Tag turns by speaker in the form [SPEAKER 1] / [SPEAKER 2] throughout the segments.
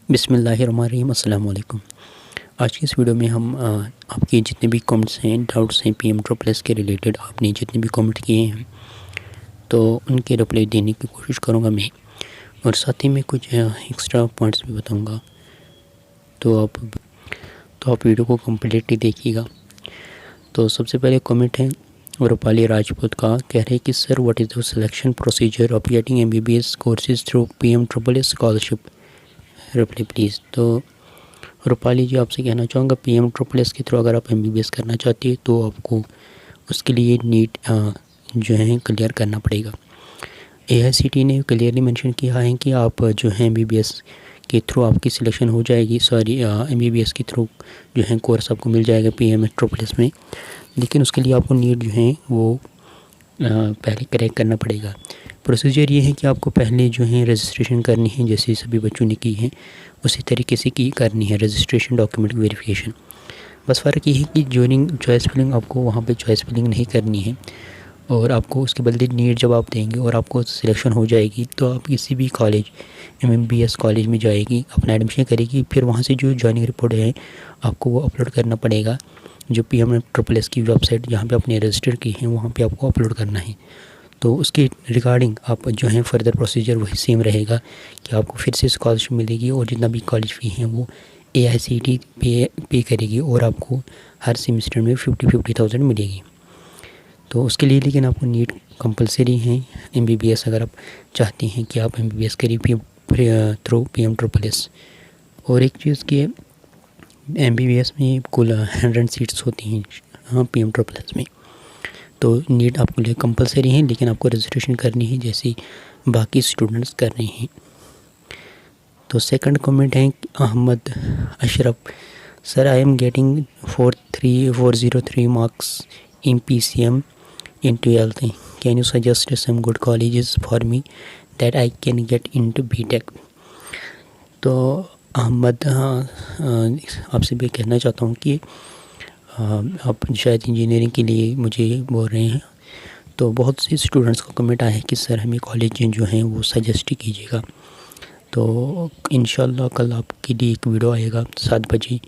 [SPEAKER 1] बिस्मिल्लाहिर्रहमानिर्रहीम अस्सलाम वालेकुम। आज की इस वीडियो में हम आपके जितने भी कमेंट्स हैं, डाउट्स हैं पीएम ट्रो प्लस के रिलेटेड, आपने जितने भी कमेंट किए हैं तो उनके रिप्लाई देने की कोशिश करूँगा मैं, और साथ ही में कुछ एक्स्ट्रा पॉइंट्स भी बताऊँगा। तो आप वीडियो को कम्प्लीटली देखिएगा। तो सबसे पहले कमेंट है रूपाली राजपूत का, कह रहे हैं कि sir what is the selection procedure of getting MBBS courses through PM triple S scholarship, reply please. तो रूपाली जी, आपसे कहना चाहूँगा पीएम ट्रिपल एस के थ्रू अगर आप MBBS करना चाहती है तो आपको उसके लिए नीट जो है क्लियर करना पड़ेगा। AICTE ने क्लियरली मेंशन किया है कि आप जो है MBBS के थ्रू आपकी सिलेक्शन हो जाएगी, MBBS के थ्रू जो है कोर्स आपको मिल जाएगा पीएम ट्रिपल एस में, लेकिन उसके लिए आपको नीट जो है वो पहले क्रैक करना पड़ेगा। प्रोसीजर ये है कि आपको पहले जो है रजिस्ट्रेशन करनी है, जैसे सभी बच्चों ने की है उसी तरीके से की करनी है रजिस्ट्रेशन, डॉक्यूमेंट वेरिफिकेशन। बस फ़र्क ये है कि ड्यूरिंग चॉइस फिलिंग आपको वहाँ पे चॉइस फिलिंग नहीं करनी है, और आपको उसके बदले नीट जब आप देंगे और आपको सिलेक्शन हो जाएगी तो आप किसी भी कॉलेज MBBS कॉलेज में जाएगी, अपना एडमिशन करेगी, फिर वहाँ से जो जॉइनिंग रिपोर्ट है आपको वो अपलोड करना पड़ेगा। जो पीएम ट्रिपल एस की वेबसाइट जहाँ पे आपने रजिस्टर की है वहाँ पे आपको अपलोड करना है। तो उसके रिगार्डिंग आप जो है फर्दर प्रोसीजर वही सेम रहेगा कि आपको फिर से स्कॉलरशिप मिलेगी, और जितना भी कॉलेज फ़ी है वो AICTE पे करेगी, और आपको हर सेमेस्टर में 50,000 मिलेगी। तो उसके लिए लेकिन आपको नीट कंपलसरी है। MBBS अगर आप चाहते हैं कि आप MBBS करिए थ्रू पीएम ट्रिपल एस। और एक चीज़ कि MBBS में कुल 100 सीट्स होती हैं, हाँ पीएम ट्रिपल एस में, तो नीट आपके लिए कंपलसरी है, लेकिन आपको रजिस्ट्रेशन करनी है जैसे बाकी स्टूडेंट्स कर रहे हैं। तो सेकंड कमेंट है Ahmad Ashraf, sir I am getting 403 marks in PCM in 12th. Can you suggest some good colleges for me that I can get into BTech? तो अहमद आपसे भी कहना चाहता हूँ कि आप शायद इंजीनियरिंग के लिए मुझे बोल रहे हैं। तो बहुत से स्टूडेंट्स को कमेंट आया है कि सर हमें कॉलेज जो हैं वो सजेस्ट कीजिएगा। तो इंशाल्लाह कल आपके लिए एक वीडियो आएगा 7 बजे,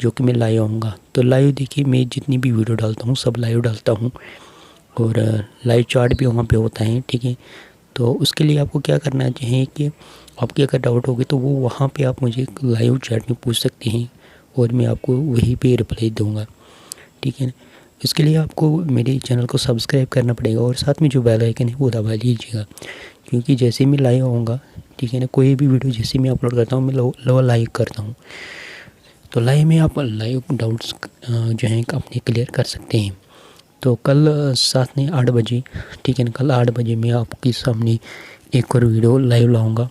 [SPEAKER 1] जो कि मैं लाइव आऊँगा। तो लाइव देखिए, मैं जितनी भी वीडियो डालता हूँ सब लाइव डालता हूँ, और लाइव चार्ट भी वहाँ पे होता है, ठीक है। तो उसके लिए आपको क्या करना चाहिए कि आपकी अगर डाउट होगी तो वो वहाँ पे आप मुझे लाइव चैट में पूछ सकते हैं, और मैं आपको वहीं पे रिप्लाई दूँगा, ठीक है ना। इसके लिए आपको मेरे चैनल को सब्सक्राइब करना पड़ेगा, और साथ में जो बेल आइकन है वो दबा लीजिएगा, क्योंकि जैसे मैं लाइव आऊँगा, ठीक है ना, कोई भी वीडियो जैसे मैं अपलोड करता हूँ मैं लाइव करता हूँ। तो लाइव में आप लाइव डाउट्स जो हैं अपने क्लियर कर सकते हैं। तो कल साथ में 8 बजे, ठीक है ना, कल 8 बजे मैं आपके सामने एक और वीडियो लाइव लाऊंगा,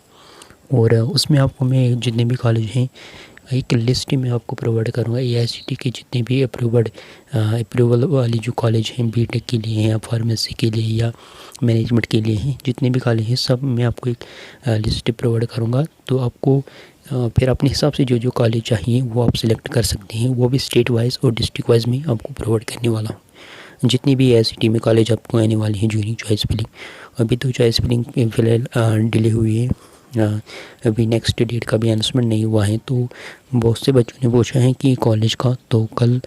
[SPEAKER 1] और उसमें आपको मैं जितने भी कॉलेज हैं एक लिस्ट में आपको प्रोवाइड करूंगा। AICTE के जितने भी अप्रूवल वाली जो कॉलेज हैं BTech के लिए हैं, या फार्मेसी के लिए, या मैनेजमेंट के लिए हैं, जितने भी कॉलेज हैं सब मैं आपको एक लिस्ट प्रोवाइड करूँगा। तो आपको फिर अपने हिसाब से जो जो कॉलेज चाहिए वो आप सिलेक्ट कर सकते हैं, वो भी स्टेट वाइज और डिस्ट्रिक्ट वाइज में आपको प्रोवाइड करने वाला हूँ। जितनी भी AICTE में कॉलेज आपको आने वाली हैं ड्यूरिंग चॉइस फिलिंग, अभी तो चॉइस फिलिंग फिलहाल डिले हुई है, अभी नेक्स्ट डेट का भी अनाउंसमेंट नहीं हुआ है। तो बहुत से बच्चों ने पूछा है कि कॉलेज का, तो कल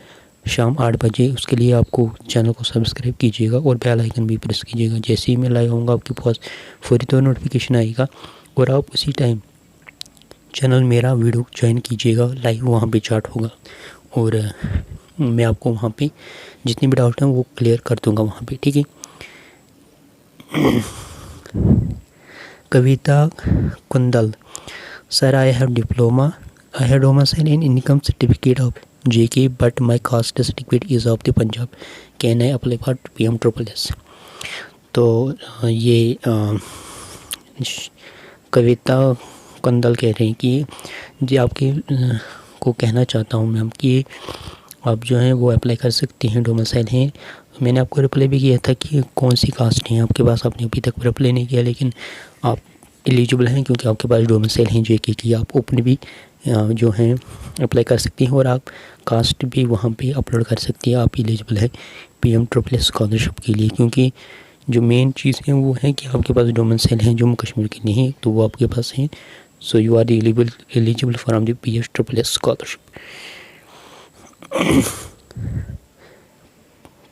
[SPEAKER 1] शाम 8 बजे उसके लिए आपको चैनल को सब्सक्राइब कीजिएगा और बेल आइकन भी प्रेस कीजिएगा। जैसे ही मैं लाइव आऊँगा आपके पास फौरी तौर नोटिफिकेशन आएगा, और आप उसी टाइम चैनल मेरा वीडियो ज्वाइन कीजिएगा, लाइव वहाँ पे चार्ट होगा, और मैं आपको वहाँ पे जितने भी डाउट हैं वो क्लियर कर दूँगा वहाँ पे, ठीक है। Kavita Kundal, sir I have diploma, I have domicile in income certificate of JK but my caste certificate is of the Punjab, can I apply for PM triple S. तो ये कविता कुंदल कह रहे हैं कि जी आपके को कहना चाहता हूँ मैम कि आप जो हैं वो अप्लाई कर सकती हैं, डोमिसाइल हैं। मैंने आपको रिप्लाई भी किया था कि कौन सी कास्ट है आपके पास, आपने अभी तक रिप्लाई नहीं किया, लेकिन आप एलिजिबल हैं क्योंकि आपके पास डोमिसाइल हैं JK की। आप ओपन भी जो हैं अप्लाई कर सकती हैं, और आप कास्ट भी वहाँ पे अपलोड कर सकती हैं। आप एलिजिबल है पीएम ट्रिपल एस स्कॉलरशिप के लिए, क्योंकि जो मेन चीज़ है वो है कि आपके पास डोमिसाइल हैं जम्मू कश्मीर के नहीं, तो वो आपके पास हैं। so you are eligible from the PSSSS scholarship.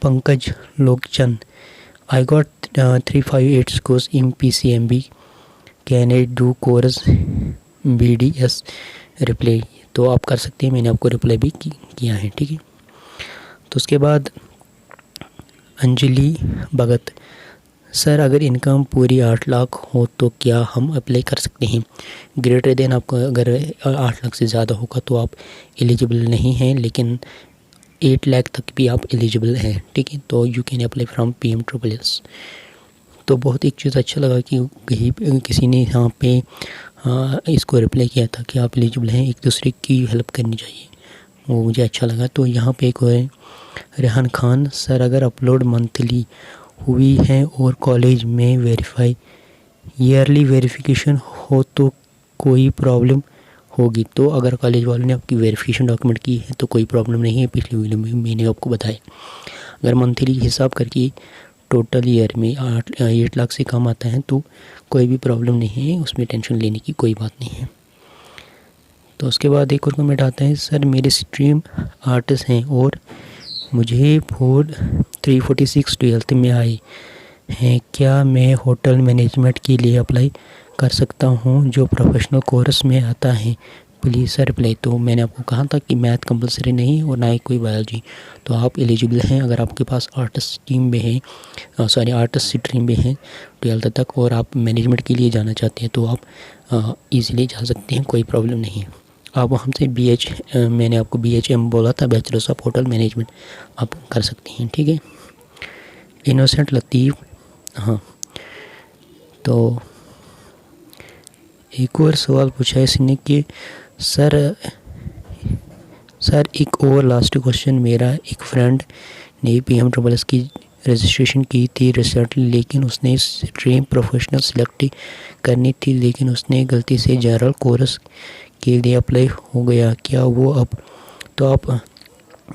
[SPEAKER 1] Pankaj Lokchan, I got 358 scores in PCMB. Can I do course BDS? Reply तो आप कर सकते हैं, मैंने आपको रिप्लाई भी किया है, ठीक है। तो उसके बाद अंजलि भगत, सर अगर इनकम पूरी 8 लाख हो तो क्या हम अप्लाई कर सकते हैं? ग्रेटर देन आपको अगर 8 लाख से ज़्यादा होगा तो आप एलिजिबल नहीं हैं, लेकिन 8 लाख तक भी आप एलिजिबल हैं, ठीक है। तो you can apply from PMSSS। तो बहुत एक चीज़ अच्छा लगा कि कहीं किसी ने यहाँ पे इसको रिप्लाई किया था कि आप एलिजिबल हैं, एक दूसरे की हेल्प करनी चाहिए, वो मुझे अच्छा लगा। तो यहाँ पे एक है रेहान खान, सर अगर अपलोड मंथली हुई है और कॉलेज में वेरीफाई ईयरली वेरिफिकेशन हो तो कोई प्रॉब्लम होगी? तो अगर कॉलेज वालों ने आपकी वेरिफिकेशन डॉक्यूमेंट की है तो कोई प्रॉब्लम नहीं है। पिछली वीडियो में मैंने आपको बताया, अगर मंथली हिसाब करके टोटल ईयर में 8 लाख से कम आता है तो कोई भी प्रॉब्लम नहीं है, उसमें टेंशन लेने की कोई बात नहीं है। तो उसके बाद एक और कमेंट आता है, सर मेरे स्ट्रीम आर्ट्स हैं और मुझे 346 12th में आए हैं, क्या मैं होटल मैनेजमेंट के लिए अप्लाई कर सकता हूं जो प्रोफेशनल कोर्स में आता है? Please sir reply. तो मैंने आपको कहा था कि मैथ कंपलसरी नहीं और ना ही कोई बायोलॉजी, तो आप एलिजिबल हैं अगर आपके पास आर्ट्स स्ट्रीम में है, आर्ट्स स्ट्रीम में है 12th तक, और आप मैनेजमेंट के लिए जाना चाहते हैं तो आप ईज़िली जा सकते हैं, कोई प्रॉब्लम नहीं है। आप हमसे मैंने आपको BHM बोला था, बैचलर्स ऑफ होटल मैनेजमेंट, आप कर सकते हैं, ठीक है। इनोसेंट लतीफ़, हाँ, तो एक और सवाल पूछा है इसने कि सर एक और लास्ट क्वेश्चन, मेरा एक फ्रेंड ने PMSSS की रजिस्ट्रेशन की थी रिसेंटली, लेकिन उसने स्ट्रीम प्रोफेशनल सेलेक्ट करनी थी, लेकिन उसने गलती से जनरल कोर्स के लिए अप्लाई हो गया, क्या वो अब? तो आप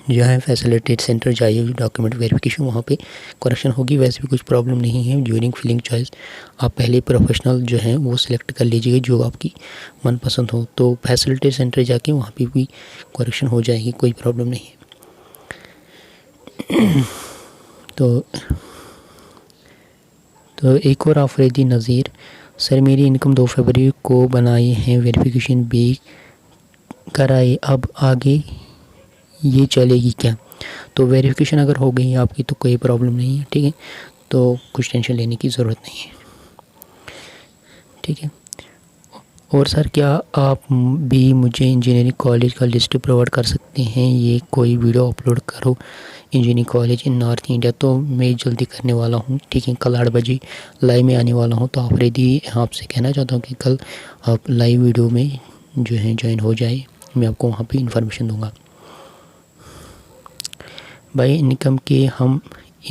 [SPEAKER 1] जो है फैसिलिटेट सेंटर जाइए, डॉक्यूमेंट वेरिफिकेशन वहाँ पे करेक्शन होगी, वैसे भी कुछ प्रॉब्लम नहीं है। ड्यूरिंग फिलिंग चॉइस आप पहले प्रोफेशनल जो है वो सिलेक्ट कर लीजिएगा जो आपकी मनपसंद हो, तो फैसिलिटेट सेंटर जाके वहाँ पे भी करेक्शन हो जाएगी, कोई प्रॉब्लम नहीं है। तो एक और आफरीदी नज़ीर, सर मेरी इनकम 2 फरवरी को बनाई है, वेरिफिकेशन भी कराई, अब आगे ये चलेगी क्या? तो वेरिफिकेशन अगर हो गई आपकी तो कोई प्रॉब्लम नहीं है, ठीक है, तो कुछ टेंशन लेने की ज़रूरत नहीं है, ठीक है। और सर क्या आप भी मुझे इंजीनियरिंग कॉलेज का लिस्ट प्रोवाइड कर सकते हैं, ये कोई वीडियो अपलोड करो engineering college in north India? तो मैं जल्दी करने वाला हूँ, ठीक है, कल 8 बजे लाइव में आने वाला हूँ। तो आफरीदी आपसे कहना चाहता हूँ कि कल आप लाइव वीडियो में जो है ज्वाइन हो जाए, मैं आपको वहाँ पे इन्फॉर्मेशन दूँगा। बाई इनकम के हम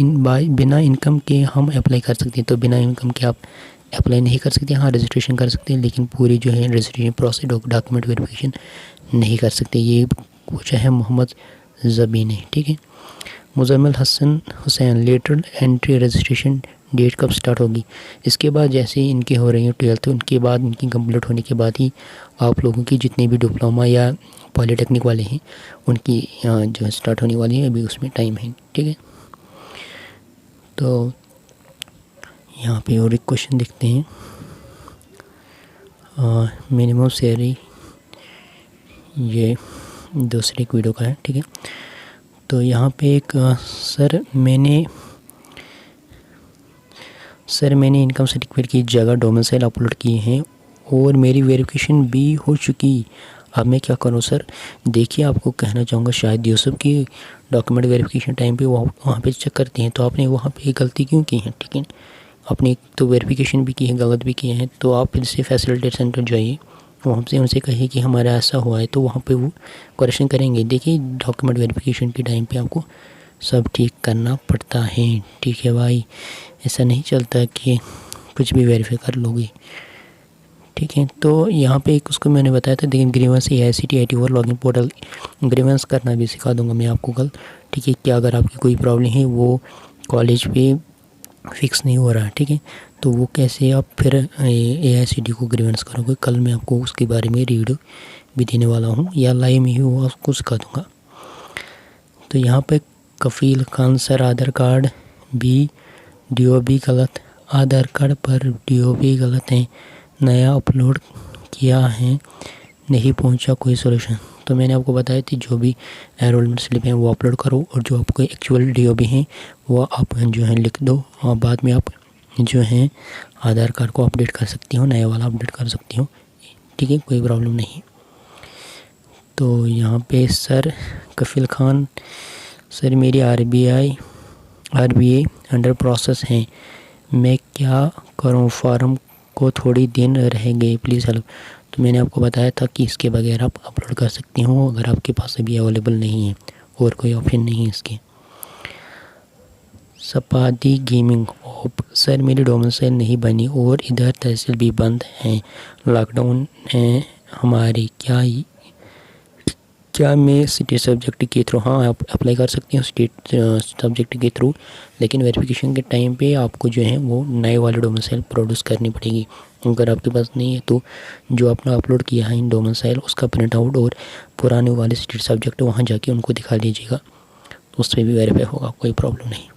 [SPEAKER 1] बिना इनकम के हम अप्लाई कर सकते हैं, तो बिना इनकम के आप अप्लाई नहीं कर सकते। हाँ, रजिस्ट्रेशन कर सकते हैं, लेकिन पूरी जो है रजिस्ट्रेशन प्रोसेस डॉक्यूमेंट वेरिफिकेशन नहीं कर सकते। ये पूछा है मोहम्मद ज़बी ने, ठीक है। Muzammil Hasan Hussain, letter entry registration date कब स्टार्ट होगी? इसके बाद जैसे इनके हो रही है 12th, उनके बाद इनकी कंप्लीट होने के बाद ही आप लोगों की जितने भी डिप्लोमा या पॉलीटेक्निक वाले हैं उनकी जो है स्टार्ट होने वाली है, अभी उसमें टाइम है, ठीक है। तो यहाँ पे और एक क्वेश्चन देखते हैं, मिनिमम सैलरी, ये दूसरे एक वीडियो का है, ठीक है। तो यहाँ पे एक सर मैंने इनकम सर्टिफिकेट की जगह डोमिसाइल अपलोड किए हैं और मेरी वेरिफिकेशन भी हो चुकी, अब मैं क्या करूं सर? देखिए, आपको कहना चाहूँगा, शायद यूसुफ की डॉक्यूमेंट वेरिफिकेशन टाइम पे वहाँ पे चेक करते हैं, तो आपने वहाँ पे गलती क्यों की है, ठीक है। आपने तो वेरिफिकेशन भी की है, गलत भी किए हैं, तो आप फिर से फैसिलिटेट सेंटर जाइए, वहाँ से उनसे कहिए कि हमारा ऐसा हुआ है, तो वहाँ पे वो करेक्शन करेंगे। देखिए, डॉक्यूमेंट वेरिफिकेशन के टाइम पे आपको सब ठीक करना पड़ता है, ठीक है भाई, ऐसा नहीं चलता कि कुछ भी वेरीफाई कर लोगे, ठीक है। तो यहाँ पे एक उसको मैंने बताया था, लेकिन grievance AICTE IT login portal grievance करना भी सिखा दूंगा मैं आपको कल, ठीक है। क्या अगर आपकी कोई प्रॉब्लम है वो कॉलेज पे फिक्स नहीं हो रहा है, ठीक है, तो वो कैसे आप फिर AICTE को ग्रीवेंस करोगे, कल मैं आपको उसके बारे में रीड भी देने वाला हूँ, या लाइव में ही वो आपको सिखा दूँगा। तो यहाँ पे कफील खान सर आधार कार्ड भी DOB गलत, आधार कार्ड पर DOB गलत है, नया अपलोड किया है, नहीं पहुँचा कोई सोल्यूशन। तो मैंने आपको बताया थी जो भी एनरोलमेंट स्लिप है वो अपलोड करो, और जो आपको एक्चुअल DOB हैं वो आप जो है लिख दो, और बाद में आप जो है आधार कार्ड को अपडेट कर सकती हो, नया वाला अपडेट कर सकती हो, ठीक है, कोई प्रॉब्लम नहीं। तो यहाँ पे सर कफील खान सर मेरी RBA अंडर प्रोसेस है, मैं क्या करूँ, फॉर्म को थोड़ी दिन रह गए, प्लीज़ हेल्प। तो मैंने आपको बताया था कि इसके बगैर आप अपलोड कर सकती हो अगर आपके पास अभी अवेलेबल नहीं है, और कोई ऑप्शन नहीं है इसके। सपादी गेमिंग ओप सर मेरी डोमिसाइल नहीं बनी और इधर तहसील भी बंद है, लॉकडाउन है हमारी, क्या मैं स्टेट सब्जेक्ट के थ्रू, हाँ आप अप्लाई कर सकती हूँ स्टेट सब्जेक्ट के थ्रू, लेकिन वेरिफिकेशन के टाइम पे आपको जो है वो नए वाले डोमिसाइल प्रोड्यूस करनी पड़ेगी। अगर आपके पास नहीं है तो जो आपने अपलोड किया है इन डोमिसाइल उसका प्रिंट आउट और पुराने वाले स्टेट सब्जेक्ट वहाँ जाके उनको दिखा दीजिएगा, तो उससे भी वेरीफाई होगा, कोई प्रॉब्लम नहीं।